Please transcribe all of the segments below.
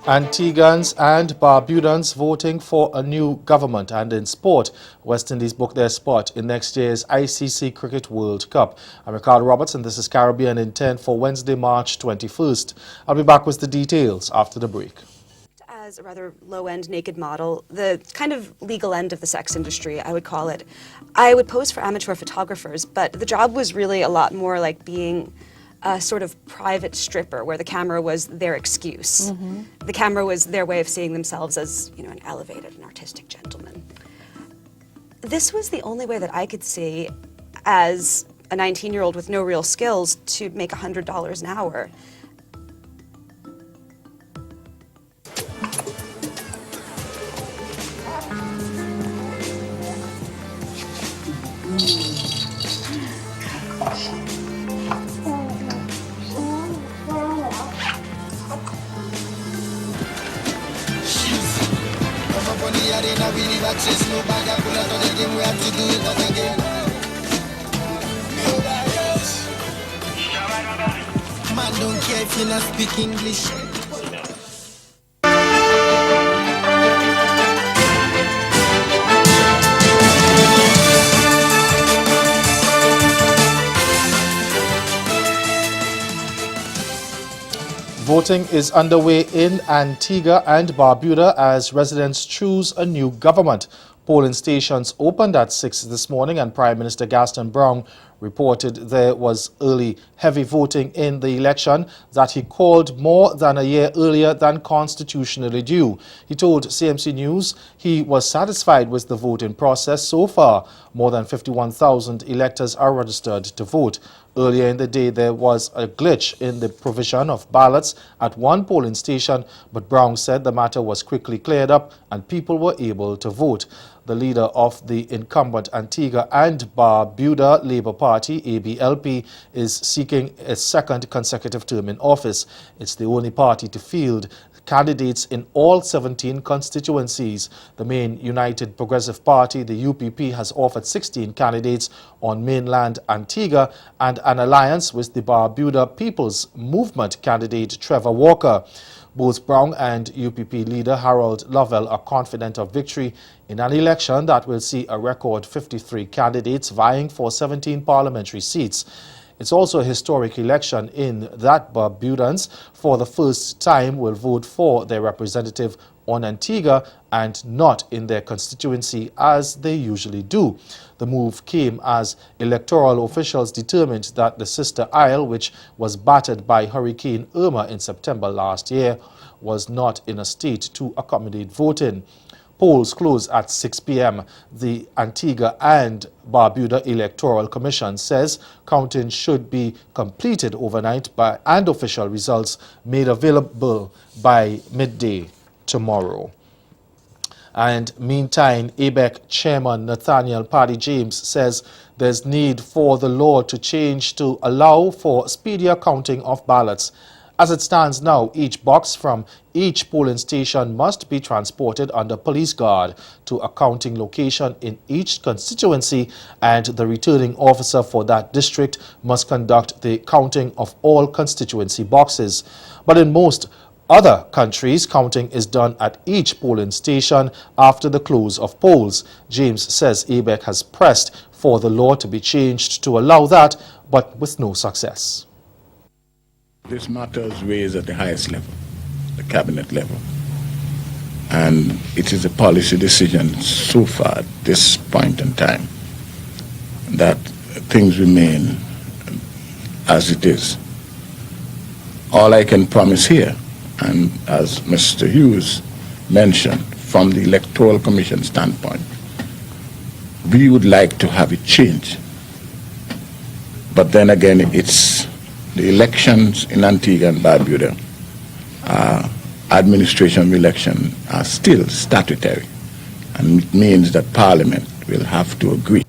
Antiguans and Barbudans voting for a new government. And in sport, West Indies book their spot in next year's ICC Cricket World Cup. I'm Ricardo Roberts and this is Caribbean in 10 for Wednesday, March 21st. I'll be back with the details after the break. As a rather low-end naked model, the kind of legal end of the sex industry, I would call it. I would pose for amateur photographers, but the job was really a lot more like being a sort of private stripper where the camera was their excuse. The camera was their way of seeing themselves as, an elevated and artistic gentleman. This was the only way that I could see as a 19-year-old with no real skills to make $100 an hour. Man don't care if you not speak English. Voting is underway in Antigua and Barbuda as residents choose a new government. Polling stations opened at 6 this morning and Prime Minister Gaston Browne reported there was early heavy voting in the election that he called more than a year earlier than constitutionally due. He told CMC News he was satisfied with the voting process so far. More than 51,000 electors are registered to vote. Earlier in the day, there was a glitch in the provision of ballots at one polling station, but Browne said the matter was quickly cleared up and people were able to vote. The leader of the incumbent Antigua and Barbuda Labour Party, ABLP, is seeking a second consecutive term in office. It's the only party to field candidates in all 17 constituencies. The main United Progressive Party, the UPP, has offered 16 candidates on mainland Antigua and an alliance with the Barbuda People's Movement candidate Trevor Walker. Both Browne and UPP leader Harold Lovell are confident of victory in an election that will see a record 53 candidates vying for 17 parliamentary seats. It's also a historic election in that Barbudans, for the first time, will vote for their representative on Antigua and not in their constituency as they usually do. The move came as electoral officials determined that the sister isle, which was battered by Hurricane Irma in September last year, was not in a state to accommodate voting. Polls close at 6 p.m. The Antigua and Barbuda Electoral Commission says counting should be completed overnight and official results made available by midday tomorrow. And meantime, ABEC Chairman Nathaniel Paddy James says there's need for the law to change to allow for speedier counting of ballots. As it stands now, each box from each polling station must be transported under police guard to a counting location in each constituency, and the returning officer for that district must conduct the counting of all constituency boxes. But in most other countries, counting is done at each polling station after the close of polls. James says ABEC has pressed for the law to be changed to allow that, but with no success. This matter is raised at the highest level, the cabinet level, and it is a policy decision so far at this point in time that things remain as it is. All I can promise here, and as Mr. Hughes mentioned, from the Electoral Commission standpoint, we would like to have it change. But then again, it's the elections in Antigua and Barbuda, administration election, are still statutory, and it means that Parliament will have to agree.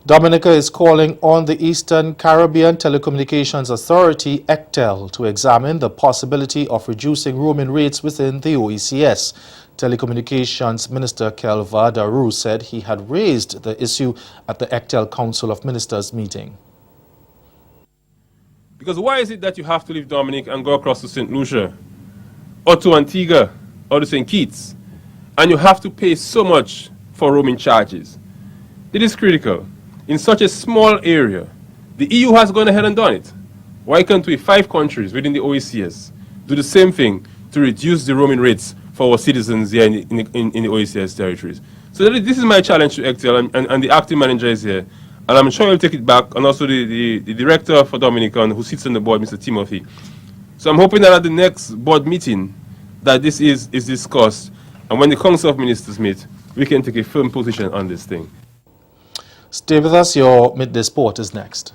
Dominica is calling on the Eastern Caribbean Telecommunications Authority, ECTEL, to examine the possibility of reducing roaming rates within the OECS. Telecommunications Minister Kelva Daru said he had raised the issue at the ECTEL Council of Ministers meeting. Because why is it that you have to leave Dominic and go across to St. Lucia? or to Antigua or to St. Kitts, and you have to pay so much for roaming charges. It is critical. In such a small area, the EU has gone ahead and done it. Why can't we, 5 countries within the OECS, do the same thing to reduce the roaming rates for our citizens here in the OECS territories? So this is my challenge to ECTEL, and the acting manager is here. And I'm sure he'll take it back, and also the director for Dominican, who sits on the board, Mr. Timothy. So I'm hoping that at the next board meeting, that this is discussed, and when the Council of Ministers meet, we can take a firm position on this thing. Stay with us. Your Midday Sport is next.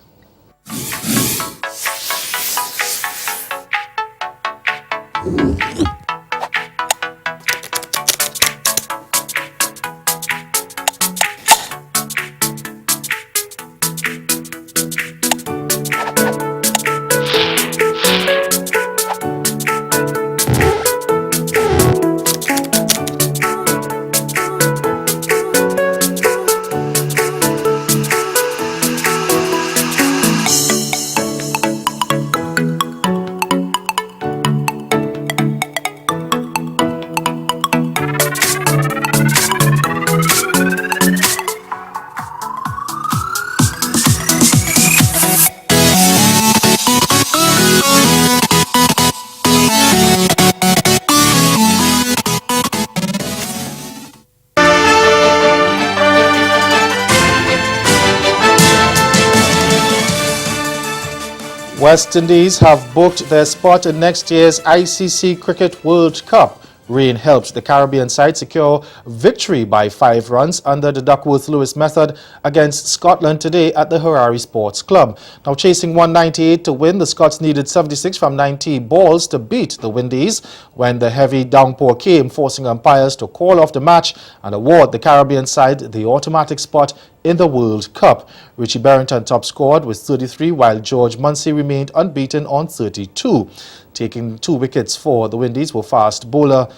West Indies have booked their spot in next year's ICC Cricket World Cup. Rain helped the Caribbean side secure victory by 5 runs under the Duckworth-Lewis method against Scotland today at the Harare Sports Club. Now chasing 198 to win, the Scots needed 76 from 90 balls to beat the Windies when the heavy downpour came, forcing umpires to call off the match and award the Caribbean side the automatic spot in the World Cup. Richie Berrington top scored with 33, while George Munsey remained unbeaten on 32. Taking 2 wickets for the Windies were fast bowler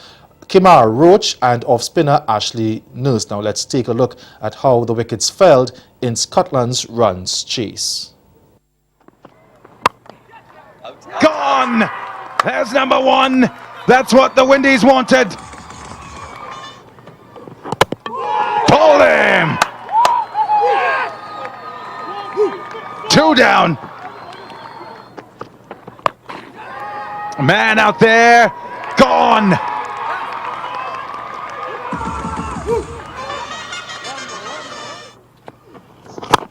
Kimar Roach and off-spinner Ashley Nurse. Now let's take a look at how the wickets fell in Scotland's runs chase. Gone! There's number 1. That's what the Windies wanted. Pulled him! 2 down. Man out there, gone.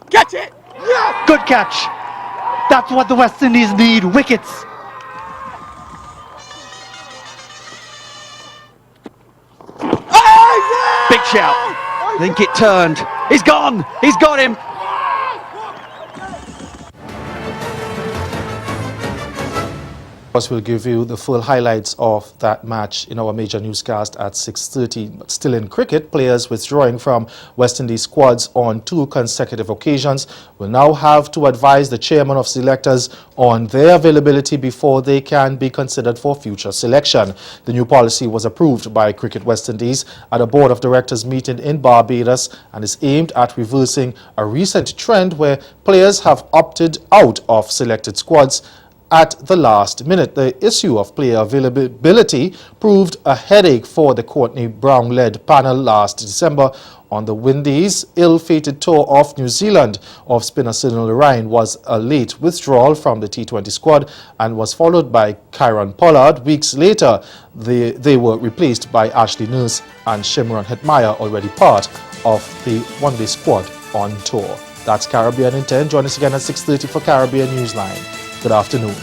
Catch it! Good catch. That's what the West Indies need, wickets. Big shout. I think it turned. He's gone. He's got him. We'll give you the full highlights of that match in our major newscast at 6:30. But still in cricket, players withdrawing from West Indies squads on 2 consecutive occasions will now have to advise the chairman of selectors on their availability before they can be considered for future selection. The new policy was approved by Cricket West Indies at a board of directors meeting in Barbados and is aimed at reversing a recent trend where players have opted out of selected squads at the last minute. The issue of player availability proved a headache for the Courtney Brown-led panel last December on the Windies' ill-fated tour of New Zealand. Off-spinner Sunil Ryan was a late withdrawal from the T20 squad and was followed by Kieron Pollard. Weeks later, they were replaced by Ashley Nurse and Shimron Hetmyer, already part of the one-day squad on tour. That's Caribbean in 10. Join us again at 6:30 for Caribbean Newsline. Good afternoon.